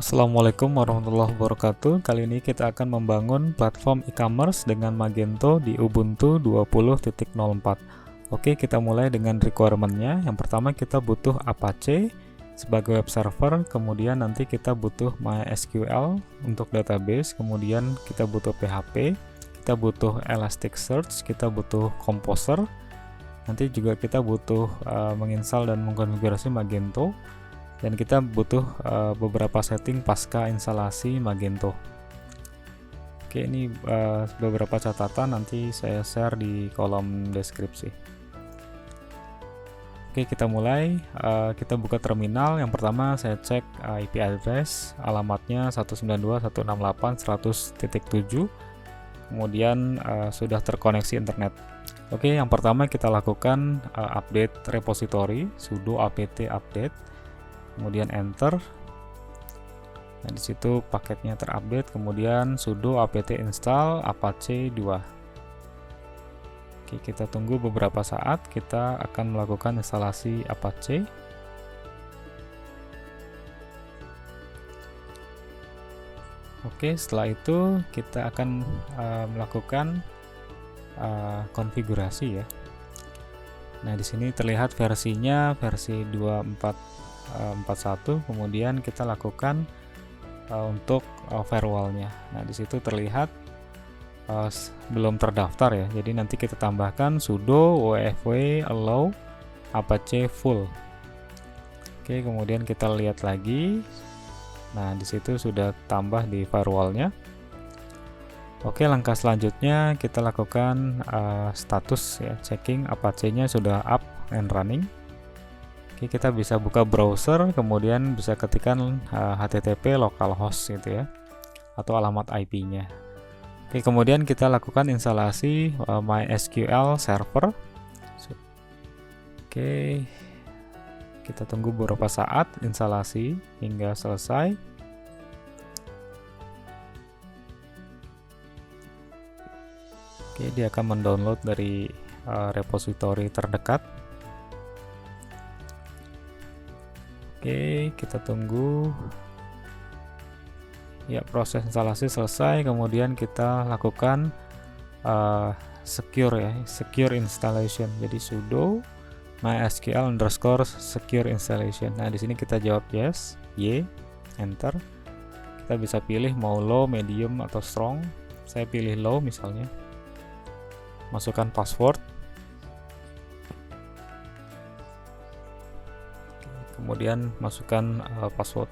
Assalamualaikum warahmatullahi wabarakatuh. Kali ini kita akan membangun platform e-commerce dengan Magento di Ubuntu 20.04. Oke, kita mulai dengan requirement-nya. Yang pertama kita butuh Apache sebagai web server, kemudian nanti kita butuh MySQL untuk database, kemudian kita butuh PHP, kita butuh Elasticsearch, kita butuh Composer. Nanti juga kita butuh menginstal dan mengkonfigurasi Magento. Dan kita butuh beberapa setting pasca instalasi Magento. Oke, ini beberapa catatan nanti saya share di kolom deskripsi. Oke, kita mulai. Kita buka terminal. Yang pertama saya cek IP address, alamatnya 192.168.100.7. Kemudian sudah terkoneksi internet. Oke, yang pertama kita lakukan update repository, sudo apt update. Kemudian enter. Nah, di situ paketnya terupdate, kemudian sudo apt install apache 2. Oke, kita tunggu beberapa saat, kita akan melakukan instalasi Apache. Oke, setelah itu kita akan melakukan konfigurasi ya. Nah, di sini terlihat versinya versi 24.41, kemudian kita lakukan untuk firewallnya. Nah, di situ terlihat belum terdaftar ya, jadi nanti kita tambahkan sudo wfw allow apache full. Oke, kemudian kita lihat lagi. Nah, di situ sudah tambah di firewallnya. Oke, langkah selanjutnya kita lakukan status ya, checking Apache-nya sudah up and running. Oke, kita bisa buka browser, kemudian bisa ketikkan http localhost gitu ya, atau alamat IP-nya. Oke, kemudian kita lakukan instalasi MySQL server. Oke, kita tunggu beberapa saat instalasi hingga selesai. Oke, dia akan mendownload dari repository terdekat. Oke, kita tunggu. Ya, proses instalasi selesai, kemudian kita lakukan secure ya, secure installation. Jadi sudo mysql_secure installation. Nah, di sini kita jawab yes, y, enter. Kita bisa pilih mau low, medium atau strong. Saya pilih low misalnya. Masukkan password. Kemudian masukkan password.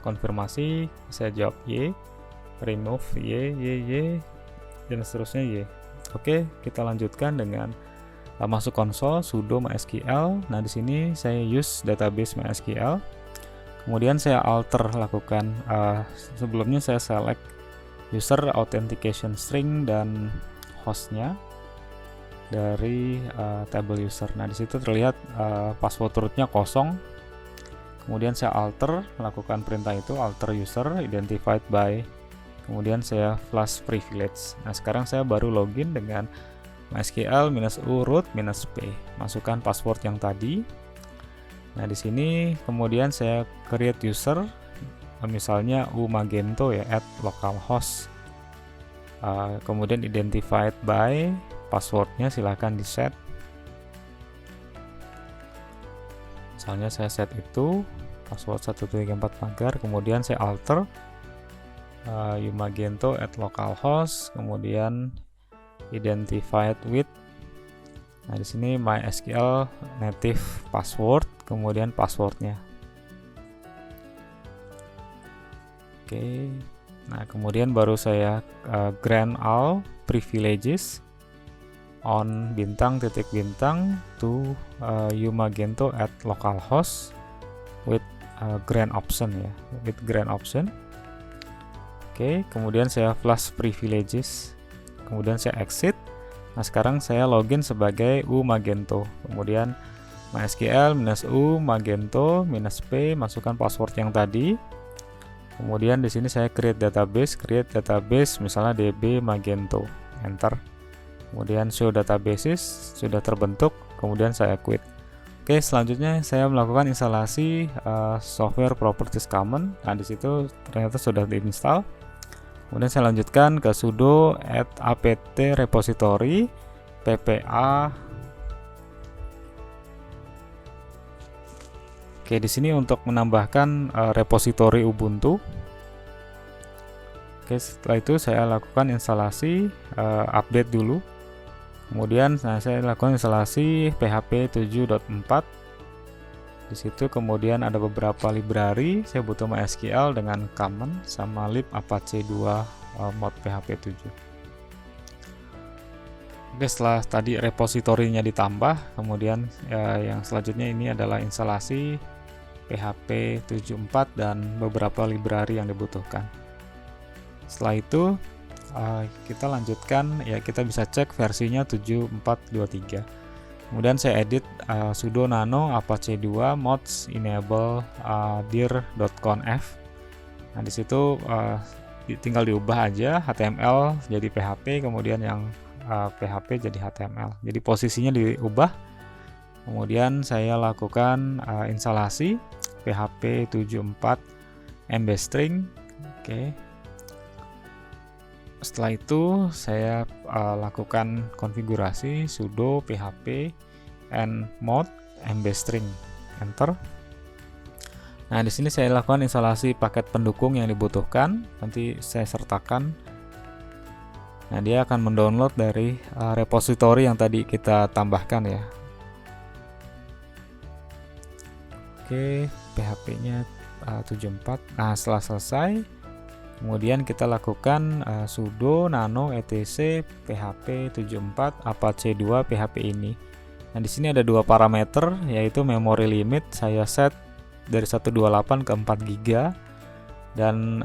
Konfirmasi, saya jawab y, remove y, dan seterusnya y. Oke, kita lanjutkan dengan masuk konsol sudo mysql. Nah, di sini saya use database mysql. Kemudian saya alter lakukan sebelumnya saya select user authentication string dan hostnya dari table user. Nah, di situ terlihat password rootnya kosong. Kemudian saya alter, lakukan perintah itu, alter user identified by, kemudian saya flash privilege. Nah, sekarang saya baru login dengan mysql -u root -p, masukkan password yang tadi. Nah, di sini kemudian saya create user, misalnya Magento ya, at localhost. Kemudian identified by, passwordnya silahkan di set. Misalnya saya set itu password 123 pagar, kemudian saya alter Magento at localhost, kemudian identified with. Nah, di sini MySQL native password, kemudian passwordnya. Oke. Nah, kemudian baru saya grant all privileges on bintang to Magento at localhost with grant option ya, with grant option. Oke, kemudian saya flash privileges, kemudian saya exit. Nah, sekarang saya login sebagai Magento, kemudian mysql -u magento -p, masukkan password yang tadi. Kemudian di sini saya create database misalnya db magento, enter. Kemudian show databases sudah terbentuk, kemudian saya quit. Oke, selanjutnya saya melakukan instalasi software properties common. Nah, di situ ternyata sudah diinstal. Kemudian saya lanjutkan ke sudo apt repository ppa. Oke, di sini untuk menambahkan repository Ubuntu. Oke, setelah itu saya lakukan instalasi update dulu. Kemudian saya lakukan instalasi PHP 7.4. Di situ kemudian ada beberapa library. Saya butuh MySQL dengan common sama lib apache 2 mod PHP 7. Oke, setelah tadi repositorinya ditambah, kemudian yang selanjutnya ini adalah instalasi PHP 7.4 dan beberapa library yang dibutuhkan. Setelah itu kita lanjutkan, ya kita bisa cek versinya 7.4.23. Kemudian saya edit sudo nano apache 2 mods enable dir.conf. Nah, di situ tinggal diubah aja HTML jadi PHP, kemudian yang PHP jadi HTML. Jadi posisinya diubah. Kemudian saya lakukan instalasi PHP 7.4 mbstring. Oke. Setelah itu saya lakukan konfigurasi sudo php nmod mbstring, enter. Nah, di sini saya lakukan instalasi paket pendukung yang dibutuhkan, nanti saya sertakan. Nah, dia akan mendownload dari repository yang tadi kita tambahkan ya. Oke, PHP-nya 7.4. Nah, setelah selesai, kemudian kita lakukan sudo nano etc php 7.4 apache 2 php ini. Nah, di sini ada dua parameter, yaitu memory limit saya set dari 128 ke 4 GB dan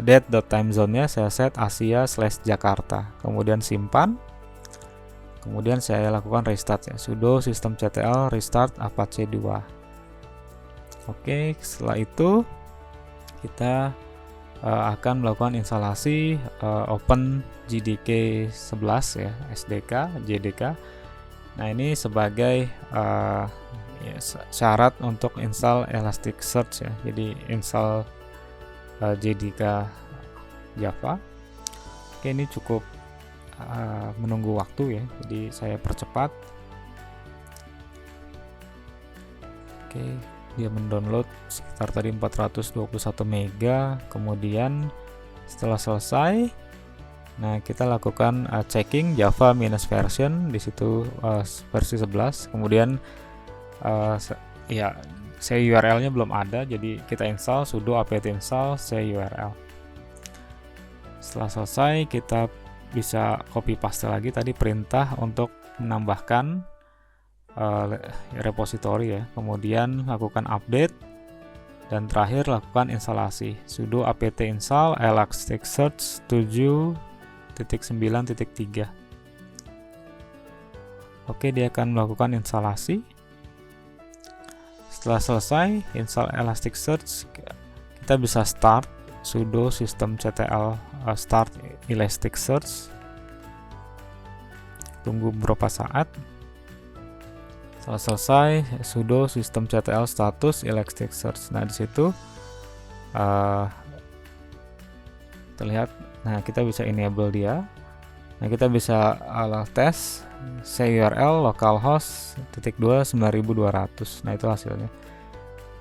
date.time zone-nya saya set Asia/Jakarta. Kemudian simpan. Kemudian saya lakukan restart ya, sudo systemctl restart apache 2. Oke, setelah itu kita akan melakukan instalasi Open JDK 11 ya, SDK, JDK. Nah, ini sebagai syarat untuk install Elasticsearch ya. Jadi install JDK Java. Oke, ini cukup menunggu waktu ya. Jadi saya percepat. Oke, dia mendownload sekitar tadi 421 mega. Kemudian setelah selesai, nah kita lakukan checking Java minus version, di situ versi 11. Kemudian saya URL-nya belum ada, jadi kita install sudo apt install url. Setelah selesai, kita bisa copy paste lagi tadi perintah untuk menambahkan repository ya. Kemudian lakukan update dan terakhir lakukan instalasi sudo apt install elasticsearch 7.9.3. Oke, dia akan melakukan instalasi. Setelah selesai install Elasticsearch, kita bisa start sudo systemctl start Elasticsearch. Tunggu beberapa saat. Setelah selesai sudo systemctl status Elasticsearch. Nah, di situ terlihat. Nah, kita bisa enable dia. Nah, kita bisa tes url localhost /2 9200. Nah, itu hasilnya.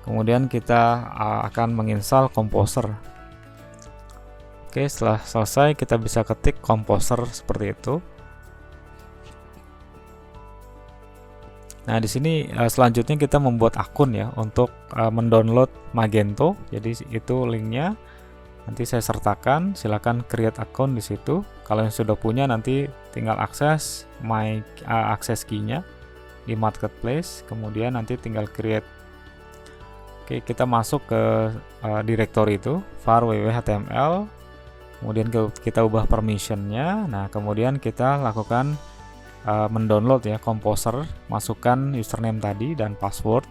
Kemudian kita akan menginstal Composer. Oke, setelah selesai kita bisa ketik Composer seperti itu. Nah, di sini selanjutnya kita membuat akun ya untuk mendownload Magento. Jadi itu linknya. Nanti saya sertakan, silakan create akun di situ. Kalau yang sudah punya nanti tinggal akses akses key-nya di marketplace, kemudian nanti tinggal create. Oke, kita masuk ke directory itu var www.html, kemudian kita ubah permission-nya. Nah, kemudian kita lakukan mendownload ya Composer, masukkan username tadi dan password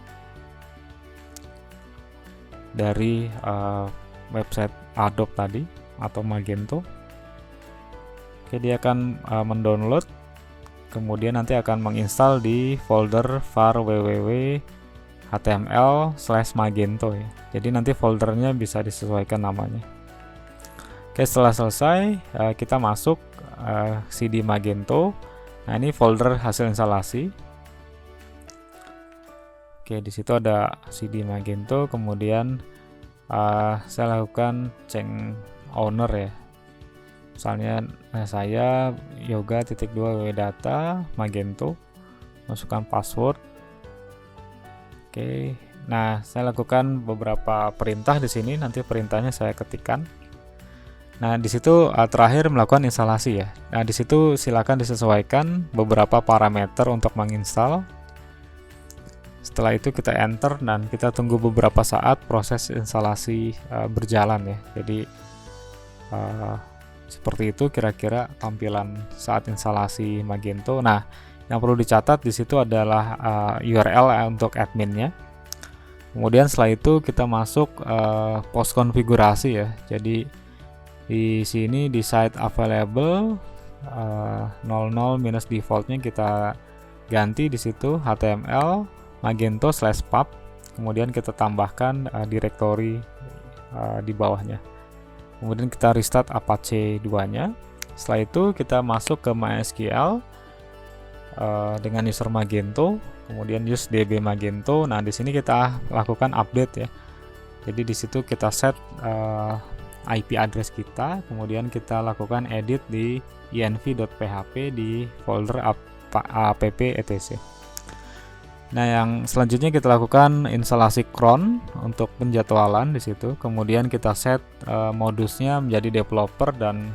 dari website Adobe tadi atau Magento. Oke, dia akan mendownload. kemudian nanti akan menginstal di folder var www.html/magento ya. Jadi nanti foldernya bisa disesuaikan namanya. Oke, setelah selesai kita masuk CD Magento. Nah, ini folder hasil instalasi. Oke, di situ ada CD Magento, kemudian saya lakukan change owner ya. Misalnya saya yoga.2www.data Magento, masukkan password. Oke, nah saya lakukan beberapa perintah di sini, nanti perintahnya saya ketikkan. Nah, di situ terakhir melakukan instalasi ya. Nah, di situ silakan disesuaikan beberapa parameter untuk menginstal. Setelah itu kita enter dan kita tunggu beberapa saat proses instalasi berjalan ya. Jadi seperti itu kira-kira tampilan saat instalasi Magento. Nah, yang perlu dicatat di situ adalah URL untuk adminnya. Kemudian setelah itu kita masuk post konfigurasi ya. Jadi di sini di site available 00 defaultnya kita ganti di situ HTML magento/pub, kemudian kita tambahkan directory di bawahnya. Kemudian kita restart Apache 2-nya. Setelah itu kita masuk ke MySQL dengan user Magento, kemudian use DB Magento. Nah, di sini kita lakukan update ya. Jadi di situ kita set IP address kita, kemudian kita lakukan edit di env.php di folder app etc. Nah, yang selanjutnya kita lakukan instalasi cron untuk penjadwalan di situ. Kemudian kita set modusnya menjadi developer dan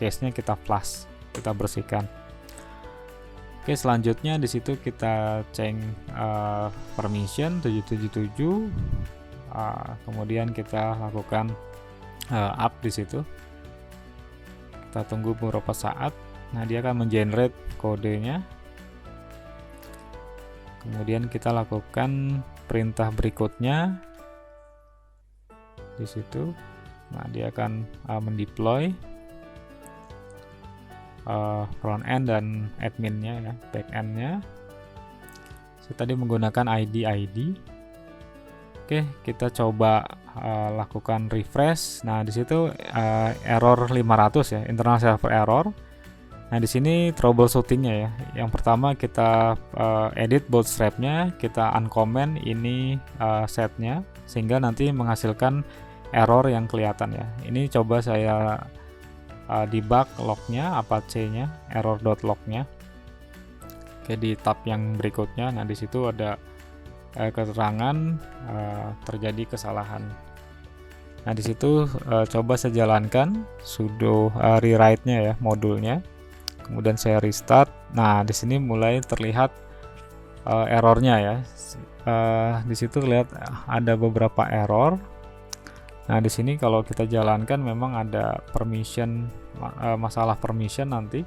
case-nya kita flush, kita bersihkan. Oke, selanjutnya di situ kita change permission 777. Kemudian kita lakukan up di situ. Kita tunggu beberapa saat. Nah, dia akan mengenerate kodenya. Kemudian kita lakukan perintah berikutnya di situ. Nah, dia akan mendeploy front end dan adminnya ya, back endnya. Saya tadi menggunakan ID. Oke, kita coba lakukan refresh. Nah, di situ error 500 ya, internal server error. Nah, di sini troubleshootingnya ya. Yang pertama kita edit bootstrapnya, kita uncomment ini setnya, sehingga nanti menghasilkan error yang kelihatan ya. Ini coba saya debug lognya, Apache-nya, error.log-nya. Oke, di tab yang berikutnya, nah di situ ada keterangan terjadi kesalahan. Nah, di situ coba saya jalankan sudo rewrite-nya ya, modulnya. Kemudian saya restart. Nah, di sini mulai terlihat errornya ya. Di situ lihat ada beberapa error. Nah, di sini kalau kita jalankan memang ada permission, masalah permission nanti.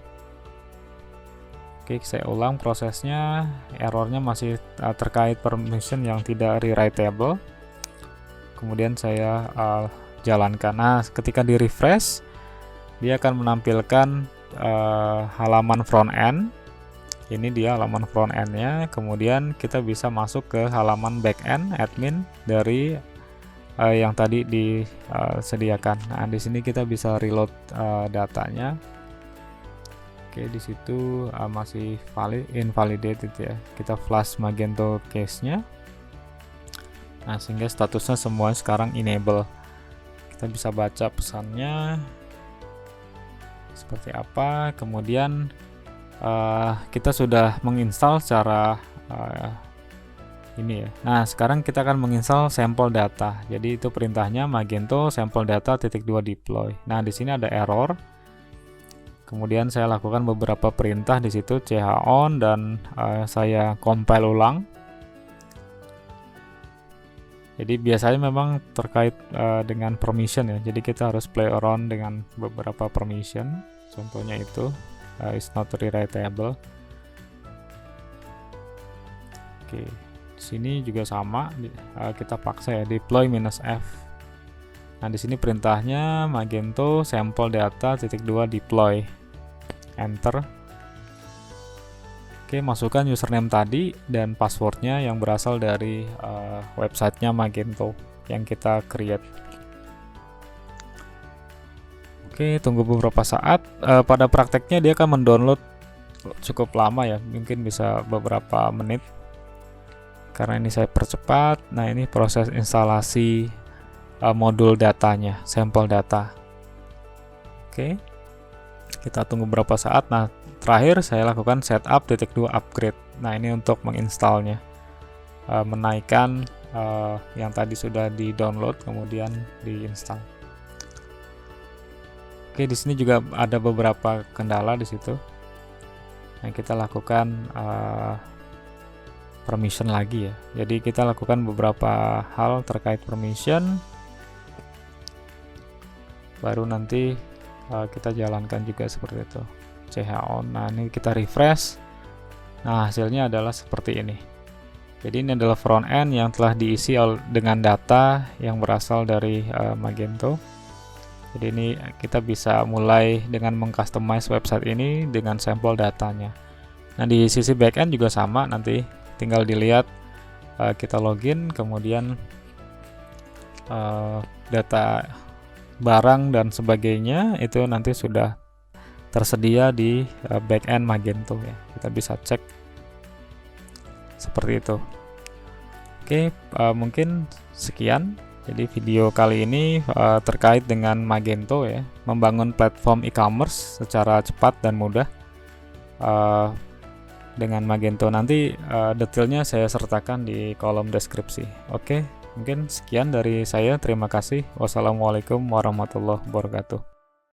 Oke, saya ulang prosesnya. Errornya masih terkait permission yang tidak rewritable. Kemudian saya jalankan. Nah, ketika di refresh, dia akan menampilkan halaman front end. Ini dia halaman front end-nya. Kemudian kita bisa masuk ke halaman back end admin dari yang tadi disediakan. Nah, di sini kita bisa reload datanya. Oke, di situ masih invalidated ya. Kita flash Magento case-nya. Nah, sehingga statusnya semua sekarang enable. Kita bisa baca pesannya seperti apa. Kemudian kita sudah menginstal secara ini ya. Nah, sekarang kita akan menginstal sampel data. Jadi itu perintahnya Magento sampel data .2 deploy. Nah, di sini ada error. Kemudian saya lakukan beberapa perintah di situ chon dan saya compile ulang. Jadi biasanya memang terkait dengan permission ya. Jadi kita harus play around dengan beberapa permission. Contohnya itu is not rewritable. Oke, di sini juga sama. Kita paksa ya deploy -f. Nah, di sini perintahnya Magento sampel data .2 deploy. Enter. Oke, masukkan username tadi dan passwordnya yang berasal dari websitenya Magento yang kita create. Oke, tunggu beberapa saat. Pada prakteknya dia akan mendownload cukup lama ya, mungkin bisa beberapa menit. Karena ini saya percepat. Nah, ini proses instalasi modul datanya, sampel data. Oke, kita tunggu beberapa saat. Nah, terakhir saya lakukan setup -2 upgrade. Nah, ini untuk menginstalnya, menaikkan yang tadi sudah di download kemudian diinstal. Oke, di sini juga ada beberapa kendala di situ. Nah, kita lakukan permission lagi ya. Jadi kita lakukan beberapa hal terkait permission, baru nanti kita jalankan juga seperti itu. CH-on. Nah, ini kita refresh. Nah, hasilnya adalah seperti ini. Jadi ini adalah front end yang telah diisi dengan data yang berasal dari Magento. Jadi ini kita bisa mulai dengan mengcustomize website ini dengan sampel datanya. Nah, di sisi backend juga sama, nanti tinggal dilihat, kita login, kemudian data barang dan sebagainya itu nanti sudah tersedia di backend Magento ya. Kita bisa cek seperti itu. Oke, mungkin sekian. Jadi video kali ini terkait dengan Magento ya, membangun platform e-commerce secara cepat dan mudah dengan Magento. Nanti detailnya saya sertakan di kolom deskripsi. Oke, mungkin sekian dari saya. Terima kasih. Wassalamualaikum warahmatullahi wabarakatuh.